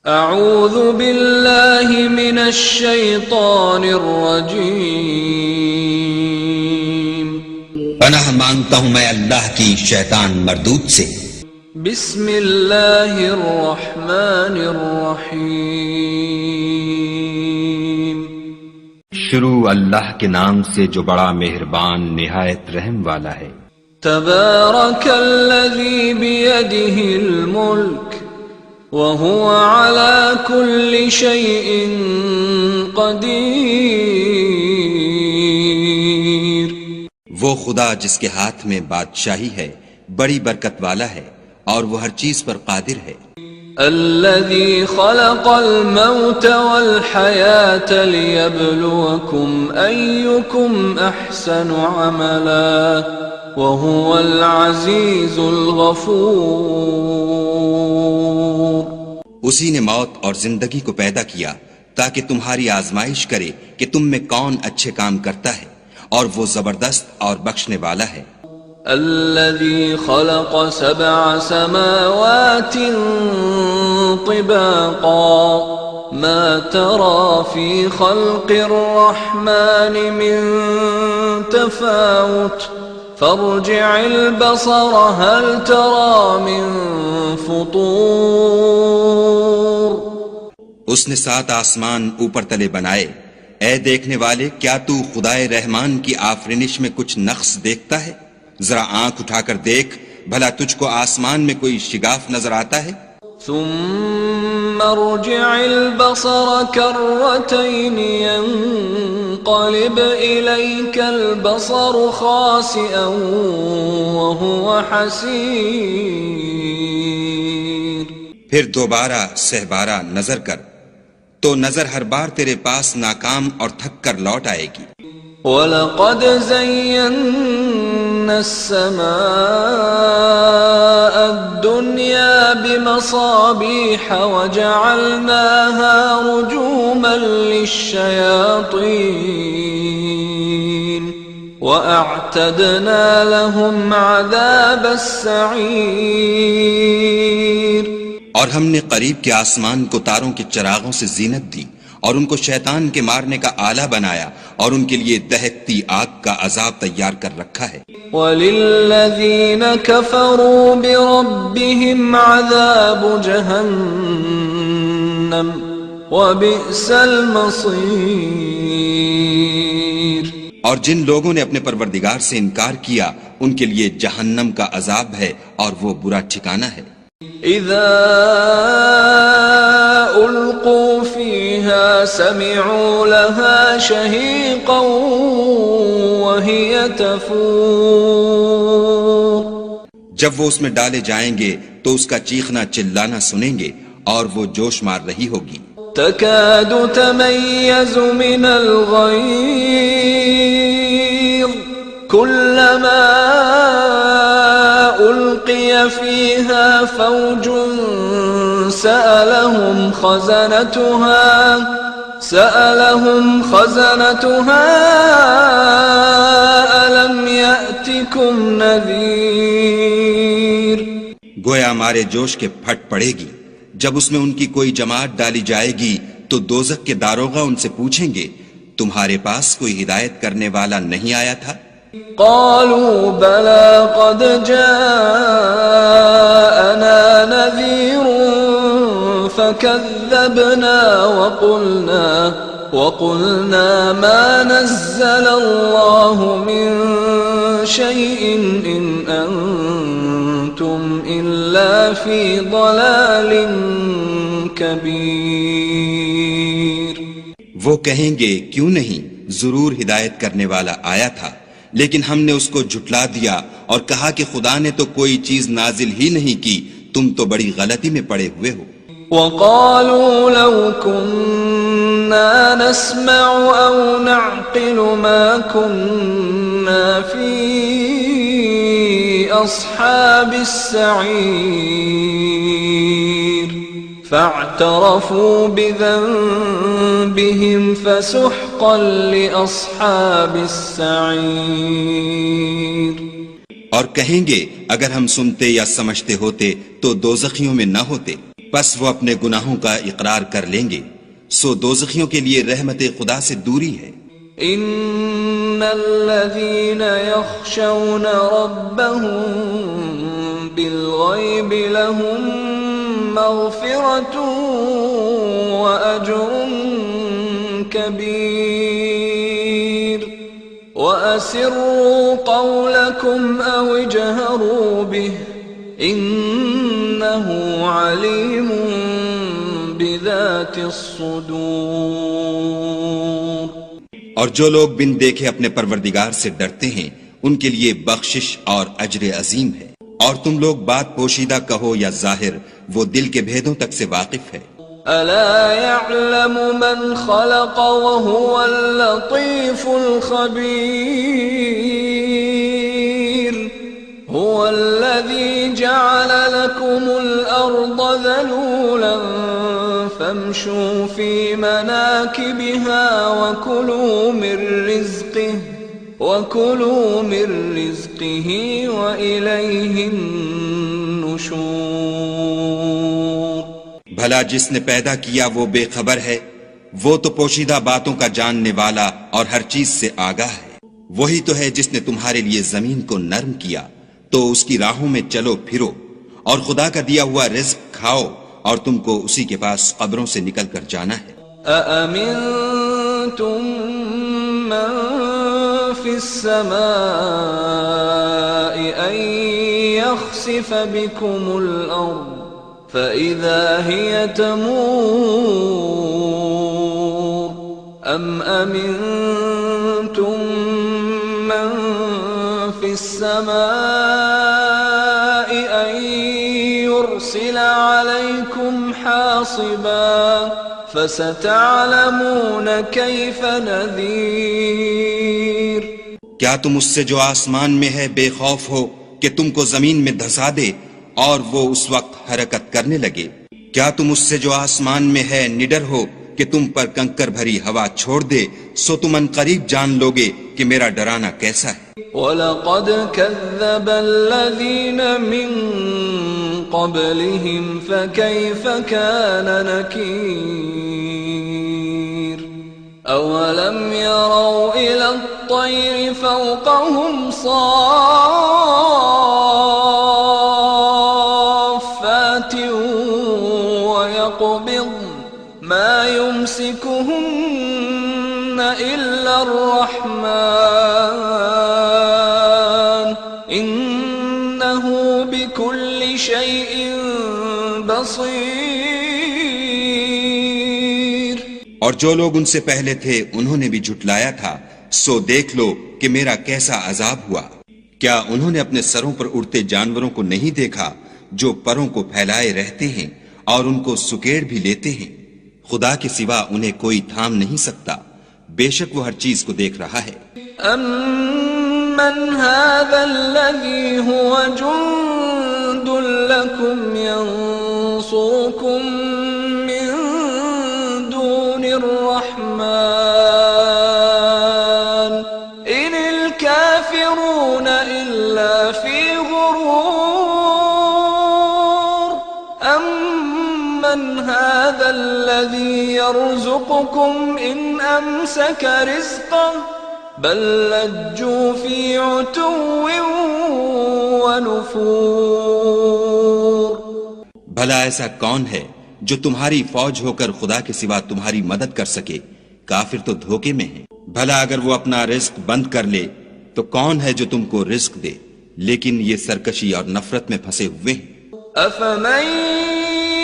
اعوذ باللہ من الشیطان الرجیم، پناہ مانگتا ہوں میں اللہ کی شیطان مردود سے۔ بسم اللہ الرحمن الرحیم، شروع اللہ کے نام سے جو بڑا مہربان نہایت رحم والا ہے۔ تبارک الذی بیدہ الملک وَهُوَ عَلَى كُلِّ شَيْءٍ قَدِيرٌ، وہ خدا جس کے ہاتھ میں بادشاہی ہے بڑی برکت والا ہے اور وہ ہر چیز پر قادر ہے۔ الذي خلق الموت والحياة ليبلوكم أيكم أحسن عملا وهو العزيز الغفور، اسی نے موت اور زندگی کو پیدا کیا تاکہ تمہاری آزمائش کرے کہ تم میں کون اچھے کام کرتا ہے، اور وہ زبردست اور بخشنے والا ہے۔ الذي خلق 7 سماوات طباقا ما ترى في خلق الرحمن من تفاوت فارجع البصر هل ترى من فطور۔ اس نے 7 آسمان اوپر تلے بنائے، اے دیکھنے والے کیا تو خدائے رحمان کی آفرینش میں کچھ نقص دیکھتا ہے؟ ذرا آنکھ اٹھا کر دیکھ بھلا تجھ کو آسمان میں کوئی شگاف نظر آتا ہے؟ ثم ارجع البصر كرتين ينقلب إليك البصر خاسئا وهو حسير، پھر دوبارہ سہبارہ نظر کر تو نظر ہر بار تیرے پاس ناکام اور تھک کر لوٹ آئے گی۔ وَلَقَدْ زَيَّنَّا السَّمَاءَ الدُّنْيَا بِمَصَابِيحَ وَجَعَلْنَاهَا رُجُومًا لِلشَّيَاطِينِ وَأَعْتَدْنَا لَهُمْ عَذَابَ السَّعِيرِ، اور ہم نے قریب کے آسمان کو تاروں کے چراغوں سے زینت دی اور ان کو شیطان کے مارنے کا آلہ بنایا اور ان کے لیے دہکتی آگ کا عذاب تیار کر رکھا ہے۔ وَلِلَّذِينَ كَفَرُوا بِرَبِّهِمْ عَذَابُ جَهَنَّمَ وَبِئْسَ الْمَصِيرُ، اور جن لوگوں نے اپنے پروردگار سے انکار کیا ان کے لیے جہنم کا عذاب ہے اور وہ برا ٹھکانہ ہے۔ اذا القوا فيها سمعوا لها شهيقا وهي تفور، جب وہ اس میں ڈالے جائیں گے تو اس کا چیخنا چلانا سنیں گے اور وہ جوش مار رہی ہوگی۔ تكاد تميز من الغيظ كلما ألقي فيها فوج سألهم خزنتها ألم يأتكم نذير، گویا مارے جوش کے پھٹ پڑے گی جب اس میں ان کی کوئی جماعت ڈالی جائے گی تو دوزخ کے داروغہ ان سے پوچھیں گے تمہارے پاس کوئی ہدایت کرنے والا نہیں آیا تھا؟ قالوا بلى قد جاءنا نذير فكذبنا وقلنا ما نزل الله من شيء إن أنتم إلا في ضلال كبير۔ وہ کہیں گے کیوں نہیں، ضرور ہدایت کرنے والا آیا تھا، لیکن ہم نے اس کو جھٹلا دیا اور کہا کہ خدا نے تو کوئی چیز نازل ہی نہیں کی، تم تو بڑی غلطی میں پڑے ہوئے ہو۔ وَقَالُوا لَوْ كُنَّا نَسْمَعُ أَوْ نَعْقِلُ مَا كُنَّا فِي أَصْحَابِ السَّعِيرِ فَاعْتَرَفُوا بِذَنبِهِمْ فَسُحْقًا لِأَصْحَابِ السَّعِيرِ، اور کہیں گے اگر ہم سنتے یا سمجھتے ہوتے تو دوزخیوں میں نہ ہوتے۔ پس وہ اپنے گناہوں کا اقرار کر لیں گے، سو دوزخیوں کے لیے رحمت خدا سے دوری ہے۔ ان الذين يخشون ربهم بالغيب لهم مغفرة واجر كبير واسروا قولكم او اجهروا به انه عليم بذات الصدور۔ اور جو لوگ بن دیکھے اپنے پروردگار سے ڈرتے ہیں ان کے لیے بخشش اور اجر عظیم ہے۔ اور تم لوگ بات پوشیدہ کہو یا ظاہر، وہ دل کے بھیدوں تک سے واقف ہے۔ الا يعلم من خلق وهو اللطيف الخبير هو الذي جعل لكم الارض ذلولا فامشوا في مناكبها وكلوا من رزقه وإليه النشور۔ بھلا جس نے پیدا کیا وہ بے خبر ہے، وہ تو پوشیدہ باتوں کا جاننے والا اور ہر چیز سے آگاہ ہے۔ وہی تو ہے جس نے تمہارے لیے زمین کو نرم کیا تو اس کی راہوں میں چلو پھرو، اور خدا کا دیا ہوا رزق کھاؤ، اور تم کو اسی کے پاس قبروں سے نکل کر جانا ہے۔ أأمنتم من في السماء أن يخسف بكم الأرض فإذا هي تمور أم أمنتم من في السماء أن يرسل عليكم حاصبا فستعلمون كيف نذير۔ کیا تم اس سے جو آسمان میں ہے بے خوف ہو کہ تم کو زمین میں دھسا دے اور وہ اس وقت حرکت کرنے لگے؟ کیا تم اس سے جو آسمان میں ہے نڈر ہو کہ تم پر کنکر بھری ہوا چھوڑ دے؟ سو تم ان قریب جان لوگے کہ میرا ڈرانا کیسا ہے۔ وَلَقَدْ كَذَّبَ الَّذِينَ مِن قَبْلِهِمْ فَكَيْفَ كَانَ نَكِيرِ أَوَلَمْ يَرَوْا إِلَى الطَّيْرِ فَوْقَهُمْ صَافَّاتٍ وَيَقْبِضْنَ مَا يُمْسِكُهُنَّ إِلَّا الرَّحْمَنُ إِنَّهُ بِكُلِّ شَيْءٍ بَصِيرٌ۔ اور جو لوگ ان سے پہلے تھے انہوں نے بھی جھٹلایا تھا، سو دیکھ لو کہ میرا کیسا عذاب ہوا۔ کیا انہوں نے اپنے سروں پر اڑتے جانوروں کو نہیں دیکھا جو پروں کو پھیلائے رہتے ہیں اور ان کو سکیڑ بھی لیتے ہیں؟ خدا کے سوا انہیں کوئی تھام نہیں سکتا، بے شک وہ ہر چیز کو دیکھ رہا ہے۔ أَمَّنْ هَذَا الَّذِي هُوَ جُنْدٌ لَكُمْ يَنْصُرُكُمْ مِنْ دُونِ الرَّحْمَنِ إِنِ الْكَافِرُونَ إِلَّا فِي غُرُورٍ أَمَّنْ هَذَا الَّذِي يَرْزُقُكُمْ إِنْ أَمْسَكَ رِزْقَهُ بل لجوا في عتو ونفور۔ بھلا ایسا کون ہے جو تمہاری فوج ہو کر خدا کے سوا تمہاری مدد کر سکے؟ کافر تو دھوکے میں ہیں۔ بھلا اگر وہ اپنا رزق بند کر لے تو کون ہے جو تم کو رزق دے؟ لیکن یہ سرکشی اور نفرت میں پھنسے ہوئے ہیں۔ أفمن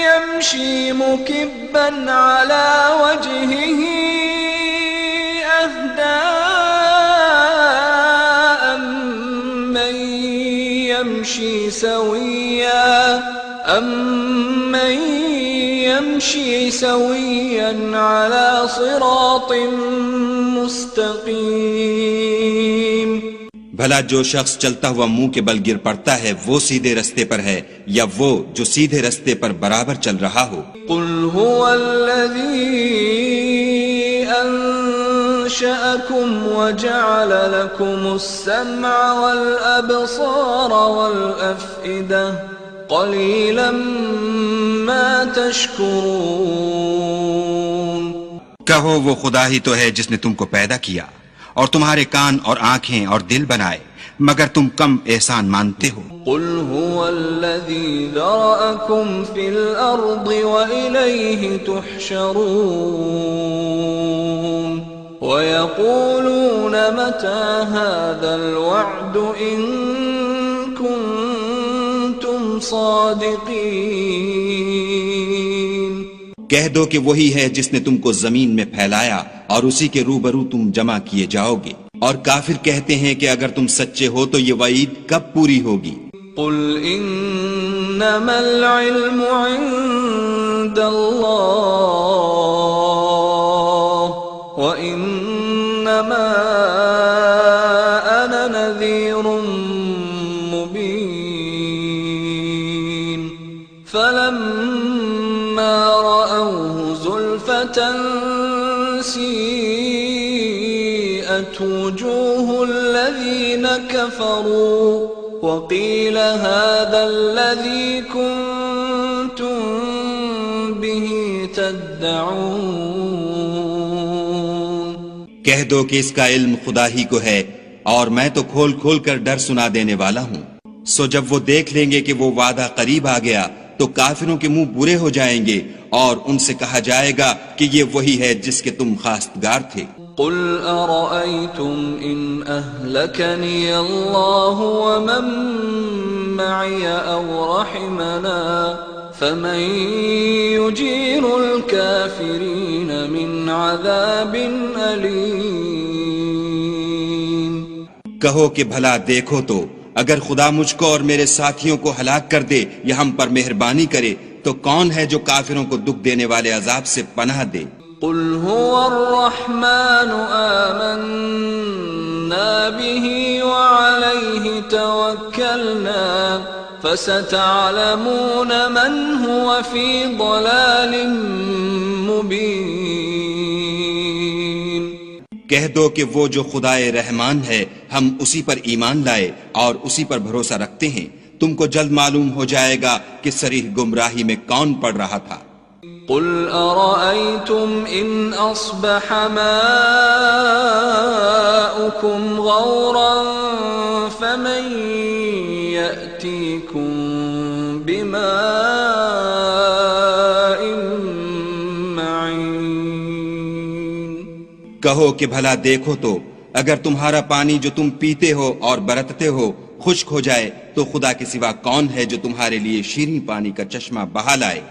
يمشي مكبا على وجهه أهدى أمن يمشي سويا على صراط مستقيم۔ بھلا جو شخص چلتا ہوا منہ کے بل گر پڑتا ہے وہ سیدھے رستے پر ہے یا وہ جو سیدھے رستے پر برابر چل رہا ہو؟ قل هو الذي أنشأكم وجعل لكم السمع والأبصار والأفئدة قليلا ما تشكرون. کہو وہ خدا ہی تو ہے جس نے تم کو پیدا کیا اور تمہارے کان اور آنکھیں اور دل بنائے، مگر تم کم احسان مانتے ہو. قل هو الذي ذرأكم في الأرض وإليه تحشرون. ويقولون متى هذا الوعد إن كنتم صادقين. کہہ دو کہ وہی ہے جس نے تم کو زمین میں پھیلایا اور اسی کے روبرو تم جمع کیے جاؤ گے. اور کافر کہتے ہیں کہ اگر تم سچے ہو تو یہ وعید کب پوری ہوگی؟ قل انما العلم عند اللہ وانما انا نذیر مبین. فلما رأوه زلفة سیئت وجوه الذین كفروا وقیل هذا الذی کنتم به تدعون. کہہ دو کہ اس کا علم خدا ہی کو ہے اور میں تو کھول کھول کر ڈر سنا دینے والا ہوں. سو جب وہ دیکھ لیں گے کہ وہ وعدہ قریب آ گیا تو کافروں کے منہ برے ہو جائیں گے اور ان سے کہا جائے گا کہ یہ وہی ہے جس کے تم خواستگار تھے. قل ارأيتم ان اهلكني الله ومن معي او رحمنا فمن يجير الكافرين من عذاب أليم. کہو کہ بھلا دیکھو تو اگر خدا مجھ کو اور میرے ساتھیوں کو ہلاک کر دے یا ہم پر مہربانی کرے تو کون ہے جو کافروں کو دکھ دینے والے عذاب سے پناہ دے؟ قل هو الرحمن آمنا به وعليه توكلنا فستعلمون من هو في ضلال مبين. کہہ دو کہ وہ جو خدائے رحمان ہے ہم اسی پر ایمان لائے اور اسی پر بھروسہ رکھتے ہیں، تم کو جلد معلوم ہو جائے گا کہ صریح گمراہی میں کون پڑ رہا تھا. قل أرأيتم إن أصبح ماؤكم غورا فمن يأتيكم بماء معين. کہو کہ بھلا دیکھو تو اگر تمہارا پانی جو تم پیتے ہو اور برتتے ہو خشک ہو جائے تو خدا کے سوا کون ہے جو تمہارے لیے شیریں پانی کا چشمہ بہا لائے؟